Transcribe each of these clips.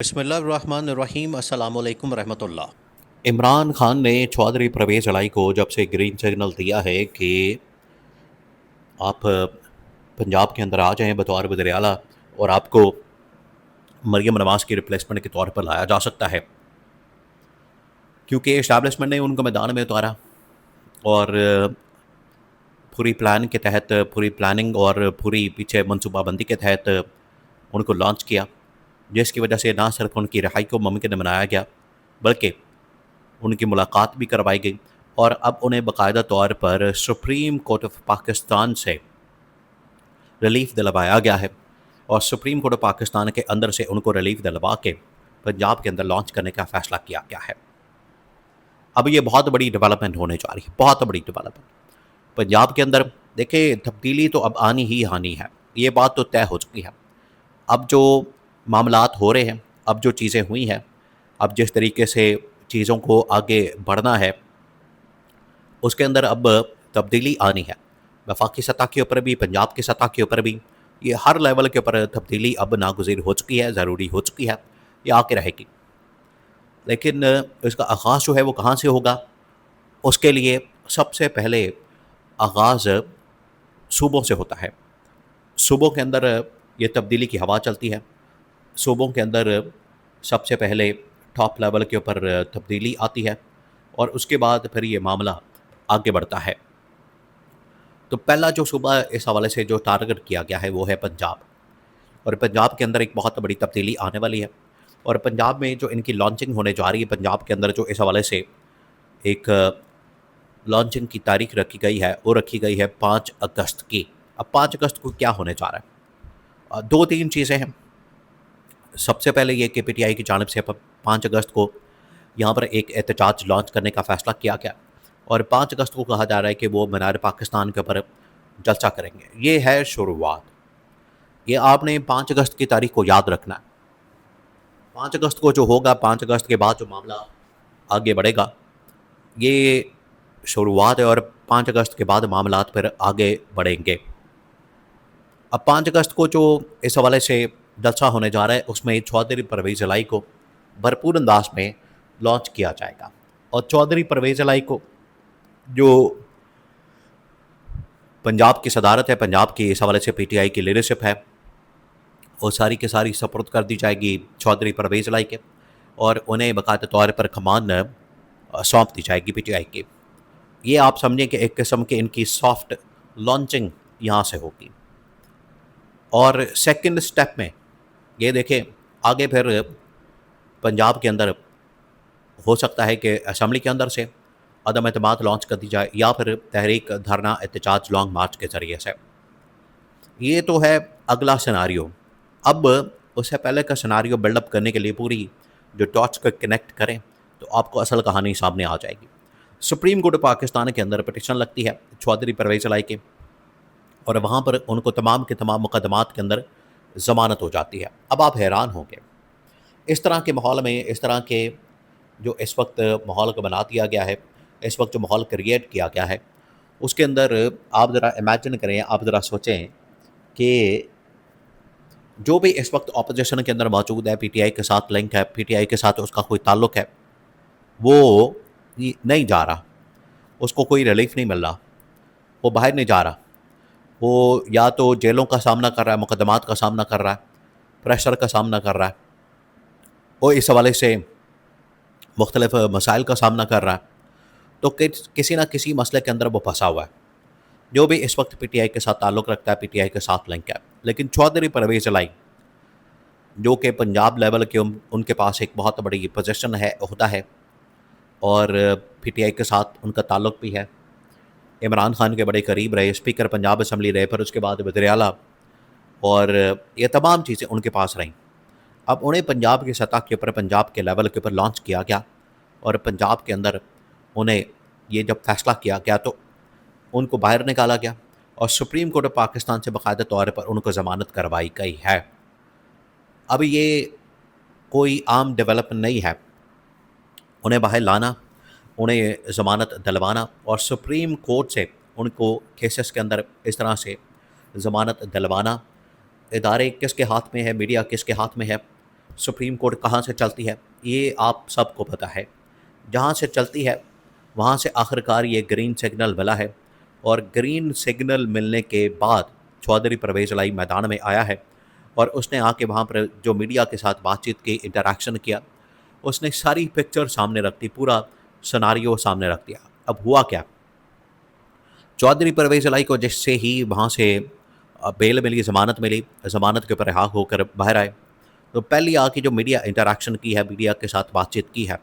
बिस्मिल्लाहिर्रहमानिर्रहीम अस्सलामुअलैकुम रहमतुल्लाह। इमरान खान ने चौधरी परवेज़ इलाही को जब से ग्रीन सिग्नल दिया है कि आप पंजाब के अंदर आ जाएं बतौर वज़ीर आला और आपको मरियम नवाज़ की रिप्लेसमेंट के तौर पर लाया जा सकता है, क्योंकि इस्टेब्लिशमेंट ने उनको मैदान में उतारा और पूरी प्लान के तहत, पूरी प्लानिंग और पूरी पीछे मनसूबाबंदी के तहत उनको लॉन्च किया, जिसकी वजह से ना सिर्फ उनकी रिहाई को मुमकिन बनाया गया बल्कि उनकी मुलाकात भी करवाई गई और अब उन्हें बाकायदा तौर पर सुप्रीम कोर्ट ऑफ पाकिस्तान से रिलीफ दिलवाया गया है और सुप्रीम कोर्ट ऑफ पाकिस्तान के अंदर से उनको रिलीफ दिलवा के पंजाब के अंदर लॉन्च करने का फ़ैसला किया गया है। अब ये बहुत बड़ी डेवलपमेंट होने जा रही है, बहुत बड़ी डेवलपमेंट पंजाब के अंदर। देखिए, तब्दीली तो अब आनी ही आनी है, ये बात तो तय हो चुकी है। अब जो मामलात हो रहे हैं, अब जो चीज़ें हुई हैं, अब जिस तरीके से चीज़ों को आगे बढ़ना है, उसके अंदर अब तब्दीली आनी है। वफाकी सतह के ऊपर भी, पंजाब की सतह के ऊपर भी, ये हर लेवल के ऊपर तब्दीली अब नागुज़ीर हो चुकी है, ज़रूरी हो चुकी है, ये आके रहेगी। लेकिन इसका आगाज़ जो है वो कहाँ से होगा? उसके लिए सबसे पहले आगाज़ सूबों से होता है। सूबों के अंदर ये तब्दीली की हवा चलती है। सूबों के अंदर सबसे पहले टॉप लेवल के ऊपर तब्दीली आती है और उसके बाद फिर ये मामला आगे बढ़ता है। तो पहला जो सूबा इस हवाले से जो टारगेट किया गया है वो है पंजाब, और पंजाब के अंदर एक बहुत बड़ी तब्दीली आने वाली है। और पंजाब में जो इनकी लॉन्चिंग होने जा रही है, पंजाब के अंदर जो इस हवाले से एक लॉन्चिंग की तारीख रखी गई है, वो रखी गई है 5 अगस्त की। अब 5 अगस्त को क्या होने जा रहा है? दो तीन चीज़ें हैं। सबसे पहले ये कि पीटीआई की जानिब से 5 अगस्त को यहाँ पर एक एहतजाज लॉन्च करने का फ़ैसला किया गया और 5 अगस्त को कहा जा रहा है कि वो मीनार पाकिस्तान के ऊपर जलसा करेंगे। ये है शुरुआत। ये आपने 5 अगस्त की तारीख को याद रखना है। 5 अगस्त को जो होगा, 5 अगस्त के बाद जो मामला आगे बढ़ेगा, ये शुरुआत है और 5 अगस्त के बाद मामलात फिर आगे बढ़ेंगे। अब 5 अगस्त को जो इस हवाले से जलसा होने जा रहा है, उसमें चौधरी परवेज़ इलाही को भरपूर अंदाज में लॉन्च किया जाएगा। और चौधरी परवेज़ इलाही को जो पंजाब की सदारत है, पंजाब की इस हवाले से पीटीआई की लीडरशिप है, वो सारी की सारी सपुर्द कर दी जाएगी चौधरी परवेज़ इलाही के और उन्हें बाकायदा तौर पर कमान सौंप दी जाएगी पीटीआई की। ये आप समझें कि एक किस्म की इनकी सॉफ्ट लॉन्चिंग यहाँ से होगी। और सेकंड स्टेप में ये देखें, आगे फिर पंजाब के अंदर हो सकता है कि असम्बली के अंदर से अदम एतमाद लॉन्च कर दी जाए या फिर तहरीक, धरना, एहतजाज, लॉन्ग मार्च के ज़रिए से। ये तो है अगला सिनारियो। अब उससे पहले का सिनारियो बिल्डअप करने के लिए पूरी जो डॉट्स को कनेक्ट करें तो आपको असल कहानी सामने आ जाएगी। सुप्रीम कोर्ट ऑफ पाकिस्तान के अंदर पटिशन लगती है चौधरी परवेज़ इलाही की और वहाँ पर उनको तमाम के तमाम मुकदमात के अंदर ज़मानत हो जाती है। अब आप हैरान होंगे, इस तरह के माहौल में, इस तरह के जो इस वक्त माहौल को बना दिया गया है, इस वक्त जो माहौल क्रिएट किया गया है, उसके अंदर आप ज़रा इमेजिन करें, आप ज़रा सोचें कि जो भी इस वक्त अपोजिशन के अंदर मौजूद है, पीटीआई के साथ लिंक है, पीटीआई के साथ उसका कोई ताल्लुक़ है, वो नहीं जा रहा, उसको कोई रिलीफ नहीं मिल रहा, वो बाहर नहीं जा रहा, वो या तो जेलों का सामना कर रहा है, मुकदमात का सामना कर रहा है, प्रेशर का सामना कर रहा है, वो इस हवाले से मुख्तलिफ मसाइल का सामना कर रहा है। तो किसी ना किसी मसले के अंदर वो फंसा हुआ है, जो भी इस वक्त पीटीआई के साथ ताल्लुक़ रखता है, पीटीआई के साथ लिंक है। लेकिन चौधरी परवेज़ इलाही जो कि पंजाब लेवल के उनके पास एक बहुत बड़ी पोजीशन है, ओहदा है और पीटीआई के साथ उनका ताल्लुक़ भी है। इमरान खान के बड़े करीब रहे, स्पीकर पंजाब असम्बली रहे, फिर उसके बाद वज़ीर आला, और ये तमाम चीज़ें उनके पास रहीं। अब उन्हें पंजाब की सतह के ऊपर, पंजाब के लेवल के ऊपर लॉन्च किया गया और पंजाब के अंदर उन्हें ये जब फैसला किया गया तो उनको बाहर निकाला गया और सुप्रीम कोर्ट ऑफ पाकिस्तान से बाकायदा तौर पर उनको ज़मानत करवाई गई है। अब ये कोई आम डेवलपमेंट नहीं है, उन्हें बाहर लाना, उन्हें ज़मानत दिलवाना और सुप्रीम कोर्ट से उनको केसेस के अंदर इस तरह से ज़मानत दिलवाना। इदारे किसके हाथ में है, मीडिया किसके हाथ में है? सुप्रीम कोर्ट कहाँ से चलती है ये आप सबको पता है। जहाँ से चलती है वहाँ से आखिरकार ये ग्रीन सिग्नल मिला है, और ग्रीन सिग्नल मिलने के बाद चौधरी परवेज़ इलाही मैदान में आया है और उसने आके वहाँ पर जो मीडिया के साथ बातचीत की, इंटरैक्शन किया, उसने सारी पिक्चर सामने रख दी, पूरा सिनेरियो सामने रख दिया। अब हुआ क्या, चौधरी परवेज़ इलाही को जिससे ही वहाँ से बेल मिली, ज़मानत मिली, ज़मानत के ऊपर रिहा होकर बाहर आए, तो पहली आके जो मीडिया इंटरैक्शन की है, मीडिया के साथ बातचीत की है,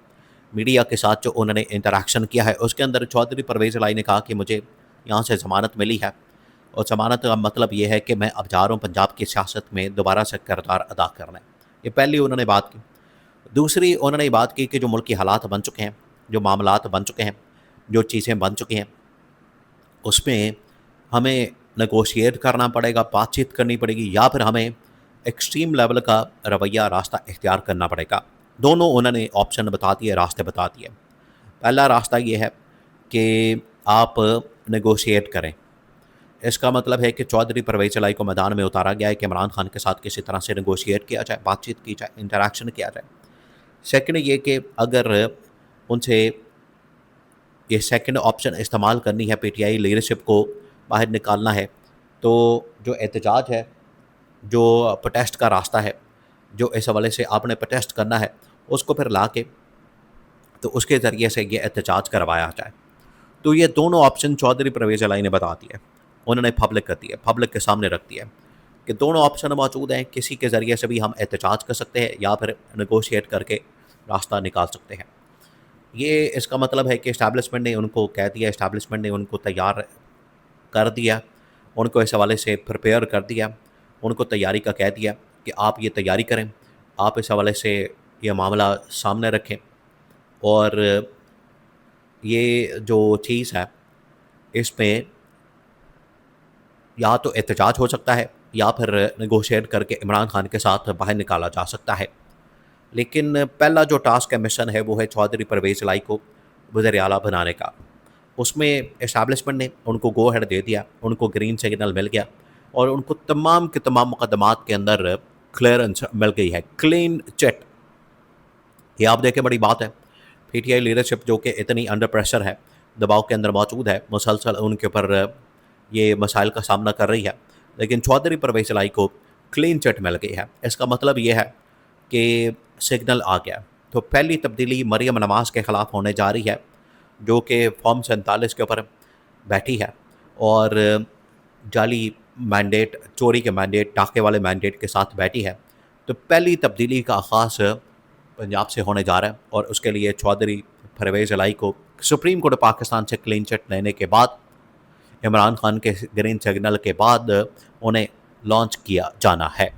मीडिया के साथ जो उन्होंने इंटरैक्शन किया है, उसके अंदर चौधरी परवेज़ इलाही ने कहा कि मुझे यहाँ से ज़मानत मिली है और ज़मानत का मतलब ये है कि मैं अब जा रहा हूँ पंजाब की सियासत में दोबारा से किरदार अदा करना है। ये पहली उन्होंने बात की। दूसरी उन्होंने बात की कि जो मुल्क के हालात बन चुके हैं, जो मामलात बन चुके हैं, जो चीज़ें बन चुकी हैं, उसमें हमें नेगोशिएट करना पड़ेगा, बातचीत करनी पड़ेगी, या फिर हमें एक्सट्रीम लेवल का रवैया, रास्ता इख्तियार करना पड़ेगा। दोनों उन्होंने ऑप्शन बता दिए, रास्ते बता दिए। पहला रास्ता ये है कि आप नेगोशिएट करें। इसका मतलब है कि चौधरी परवेज़ इलाही को मैदान में उतारा गया है कि इमरान खान के साथ किसी तरह से नेगोशिएट किया जाए, बातचीत की जाए, इंटरैक्शन किया जाए। सेकंड ये कि अगर उनसे ये सेकंड ऑप्शन इस्तेमाल करनी है, पीटीआई लीडरशिप को बाहर निकालना है, तो जो एहतजाज है, जो प्रोटेस्ट का रास्ता है, जो इस हवाले से आपने प्रोटेस्ट करना है, उसको फिर ला के तो उसके ज़रिए से ये एहतजाज करवाया जाए। तो ये दोनों ऑप्शन चौधरी परवेज़ इलाही ने बता दिए, उन्होंने पब्लिक कर दिया, पब्लिक के सामने रख दिया कि दोनों ऑप्शन मौजूद हैं, किसी के ज़रिए से भी हम एहतजाज कर सकते हैं या फिर नेगोशिएट करके रास्ता निकाल सकते हैं। ये इसका मतलब है कि इस्टेब्लिशमेंट ने उनको कह दिया, इस्टेब्लिशमेंट ने उनको तैयार कर दिया, उनको इस हवाले से प्रिपेयर कर दिया, उनको तैयारी का कह दिया कि आप ये तैयारी करें, आप इस हवाले से ये मामला सामने रखें, और ये जो चीज़ है इसमें या तो एहतजाज हो सकता है या फिर नेगोशिएट करके इमरान खान के साथ बाहर निकाला जा सकता है। लेकिन पहला जो टास्क है, मिशन है, वो है चौधरी परवेज़ इलाही को वज़ीर आला बनाने का। उसमें इस्टेब्लिशमेंट ने उनको गो अहेड दे दिया, उनको ग्रीन सिग्नल मिल गया और उनको तमाम के तमाम मुकदमात के अंदर क्लियरेंस मिल गई है, क्लीन चिट। ये आप देखें, बड़ी बात है। पीटीआई लीडरशिप जो कि इतनी अंडर प्रेशर है, दबाव के अंदर मौजूद है, मुसलसल उनके ऊपर ये मसाइल का सामना कर रही है, लेकिन चौधरी परवेज़ इलाही को क्लीन चिट मिल गई है। इसका मतलब ये है कि सिग्नल आ गया। तो पहली तब्दीली मरियम नवाज़ के ख़िलाफ़ होने जा रही है, जो कि फॉर्म 47 के ऊपर बैठी है और जाली मैंडेट, चोरी के मैंडेट, डाके वाले मैंडेट के साथ बैठी है। तो पहली तब्दीली का आगाज़ पंजाब से होने जा रहा है और उसके लिए चौधरी परवेज़ इलाही को सुप्रीम कोर्ट पाकिस्तान से क्लीन चिट लेने के बाद, इमरान खान के ग्रीन सिग्नल के बाद उन्हें लॉन्च किया जाना है।